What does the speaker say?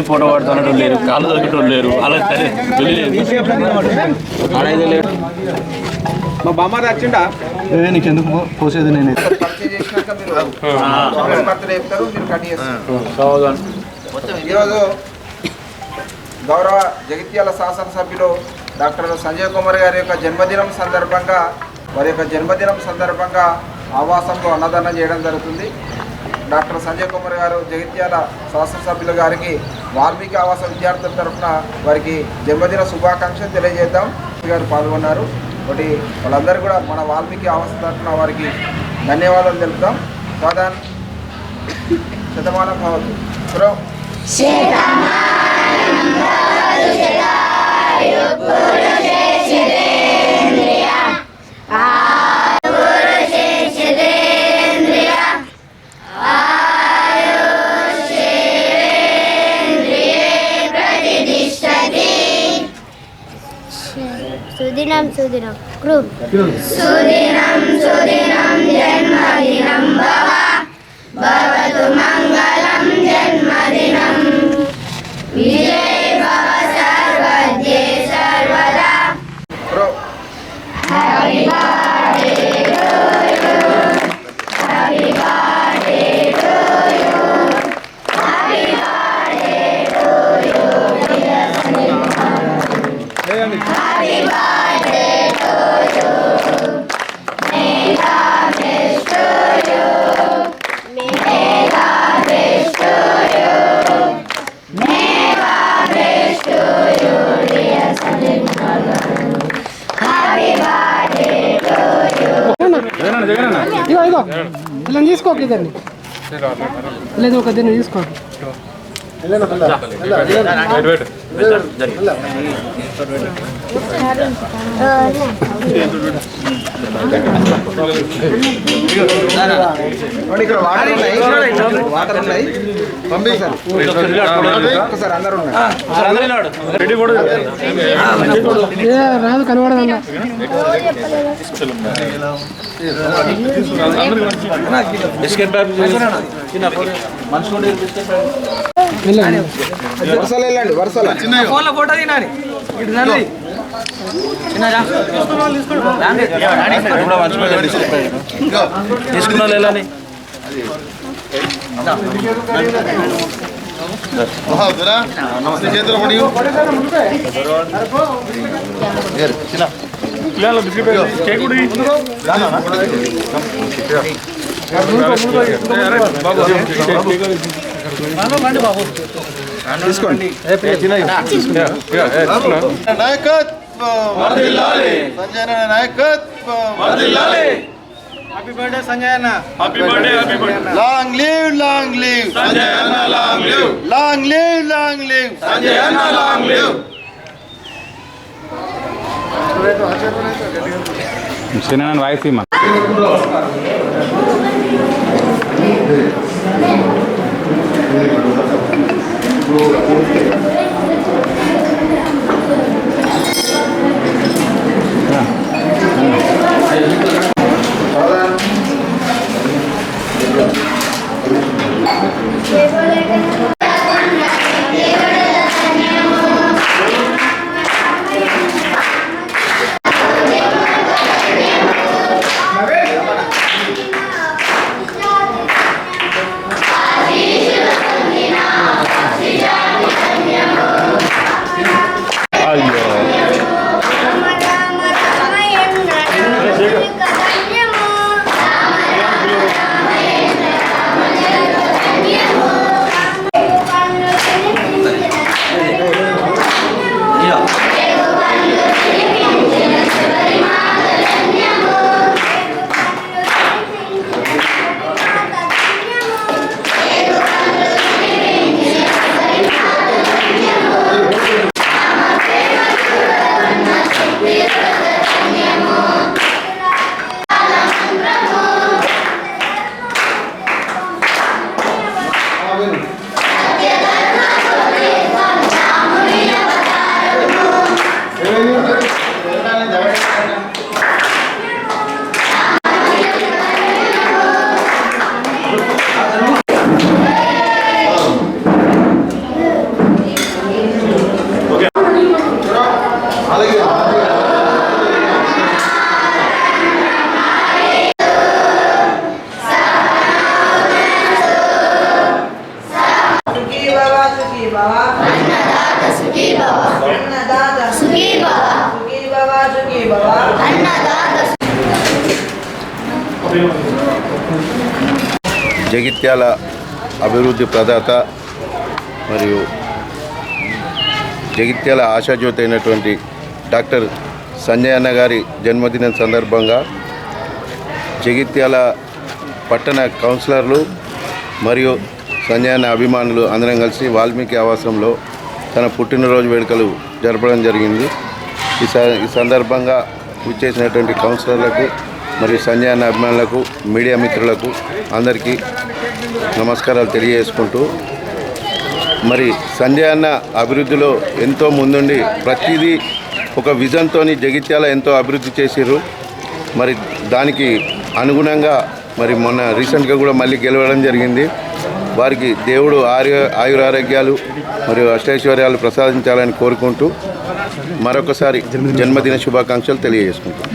Photo పడుతున్నట్టు లేరు, కాళ్ళు దొరికేటోళ్ళు లేరు, అలా సరే ఆడైతే లేడు. మా బామ్మ వచ్చిండా నీకు ఎందుకు పోసేది నేను ఈరోజు గౌరవ జగిత్యాల శాసనసభ్యులు డాక్టర్ సంజయ్ కుమార్ గారి యొక్క జన్మదినం సందర్భంగా వారి యొక్క జన్మదినం సందర్భంగా ఆవాసంలో అన్నదానం చేయడం జరుగుతుంది. డాక్టర్ సంజయ్ కుమార్ గారు జగిత్యాల శాసనసభ్యులు గారికి వాల్మీకి ఆవాస విద్యార్థుల తరఫున వారికి జన్మదిన శుభాకాంక్షలు తెలియజేద్దాం. గారు పాల్గొన్నారు. ఒకటి వాళ్ళందరూ కూడా మన వాల్మీకి ఆవాస తరఫున వారికి ధన్యవాదాలు తెలుపుతాం. సాధారణ శతమానం భవతు. సుదినం సుదినం గ్రూప్ సుదినం సుదినం జన్మదినం భవ భవతు మంగళం జన్మదినం విజయ భవ సర్వద్యే సర్వదా. Happy birthday to you, happy birthday to you, happy birthday to you dear Sanjay Kumar. Happy birthday to you, may God bless to you, may God bless to you, may God bless to you dear Sanjay Kumar గారు. Happy birthday to you. ఇగో ఇగో ఇలా తీసుకోక ఇద్దరిని లేదు ఒక దీన్ని తీసుకో. ఇక్కడ వాటర్ ఉన్నాయి పంపించారు ఒకసారి అందరూ రాదు కనబడదన్నా వరుసలు వెళ్ళండి వరుసలు ఫోటో తినాలి తీసుకున్న వెళ్ళాలి. నమస్తే చేతులు పడి తీసుకోండి. నాయకత్వం సంజయ్ నాయకత్వం. హ్యాపీ బర్త్డే సంజయ్ అన్న. Happy birthday, happy birthday. Long live long live Sanjay అన్న, long live. Long live long live Sanjay అన్న, లాంగ్ లివ్. చిన్న వాయిస్ ఇమ్మా. భవ అన్నదాత సుఖీ భవ అన్నదాత సుఖీ భవ సుఖీ భవ సుఖీ భవ అన్నదాత జగిత్యాల అభివృద్ధి ప్రదాత మరియు జగిత్యాల ఆశాజ్యోతి అయినటువంటి డాక్టర్ సంజయ్ అన్న గారి జన్మదినం సందర్భంగా జగిత్యాల పట్టణ కౌన్సిలర్లు మరియు సంజయ్ అన్న అభిమానులు అందరం కలిసి వాల్మీకి ఆవాసంలో తన పుట్టినరోజు వేడుకలు జరపడం జరిగింది. ఈ సందర్భంగా విచ్చేసినటువంటి కౌన్సిలర్లకు మరియు సంజయ్ అన్న అభిమానులకు మీడియా మిత్రులకు అందరికీ నమస్కారాలు తెలియజేసుకుంటూ, మరి సంజయ్ అన్న అభివృద్ధిలో ఎంతో ముందుండి ప్రతిదీ ఒక విజన్తో జగిత్యాల ఎంతో అభివృద్ధి చేసిర్రు. మరి దానికి అనుగుణంగా మరి మొన్న రీసెంట్గా కూడా మళ్ళీ గెలవడం జరిగింది. వారికి దేవుడు ఆయురారోగ్యాలు మరియు అష్టైశ్వర్యాలు ప్రసాదించాలని కోరుకుంటూ మరొకసారి జన్మదిన శుభాకాంక్షలు తెలియజేసుకుంటాం.